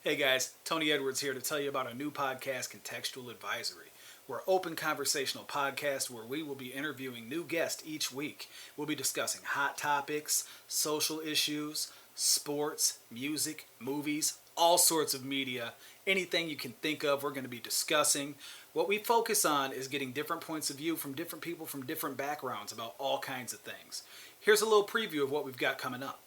Hey guys, Tony Edwards here to tell you about a new podcast, Contextual Advisory. We're an open conversational podcast where we will be interviewing new guests each week. We'll be discussing hot topics, social issues, sports, music, movies, all sorts of media, anything you can think of, we're going to be discussing. What we focus on is getting different points of view from different people from different backgrounds about all kinds of things. Here's a little preview of what we've got coming up.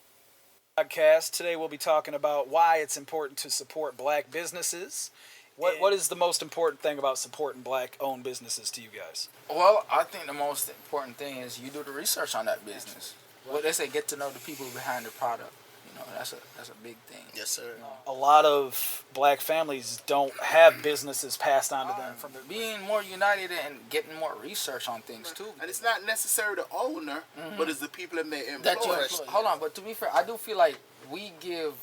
Podcast. Today we'll be talking about why it's important to support black businesses. What is the most important thing about supporting black owned businesses to you guys? Well, I think the most important thing is you do the research on that business. Well, they say get to know the people behind the product. You know, that's a big thing. Yes, sir. A lot of black families don't have businesses passed on to them. From being more united and getting more research on things too. And it's not necessarily the owner, but it's the people that may employ. That you employ. Hold on, but to be fair, I do feel like we give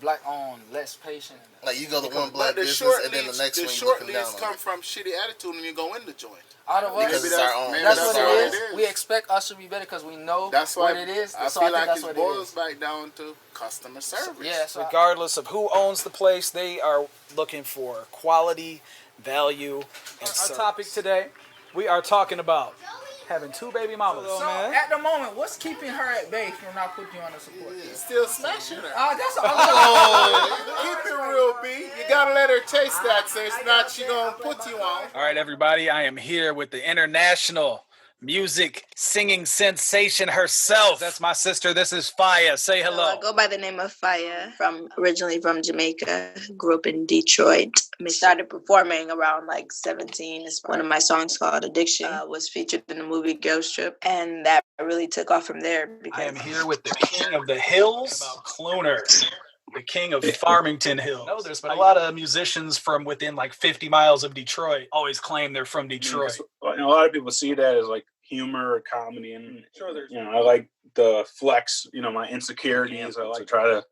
black owned less patience. Like you go to one black business and then the next one you short looking down leads on come it. from shitty attitude when you go in the joint. Out of us, Because it's our own. that's That's what our it own. is. We expect us to be better because we know That's why what it is. I So feel I think like that's it what boils it back down to customer service. is. Yeah, so Regardless of who owns the place, they are looking for quality, value, and service. Our topic today, we are talking about having two baby mamas. So at the moment, what's keeping her at bay from not putting you on the support? He's still smashing her. That's all. Keep it real, B. You gotta let her taste that, so it's not she gonna put you on. All right, everybody, I am here with the international music singing sensation herself. That's my sister. This is Faya. Say hello. I go by the name of Faya, originally from Jamaica, grew up in Detroit. I started performing around like 17. One of my songs called Addiction was featured in the movie Girls Trip, and that really took off from there. I am here with the king of the hills, Cloner. The king of Farmington Hills. No, there's been a lot of musicians from within like 50 miles of Detroit always claim they're from Detroit. A lot of people see that as like humor or comedy, and I like the flex, my insecurities. I like to try to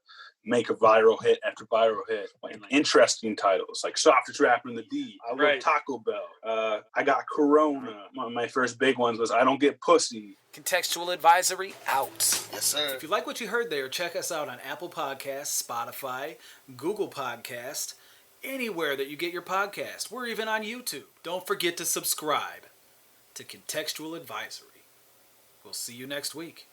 make a viral hit after viral hit. Like interesting titles, like Softest Rapper in the D. I love Taco Bell. I got Corona. One of my first big ones was I Don't Get Pussy. Contextual Advisory out. Yes, sir. If you like what you heard there, check us out on Apple Podcasts, Spotify, Google Podcast, anywhere that you get your podcast. We're even on YouTube. Don't forget to subscribe to Contextual Advisory. We'll see you next week.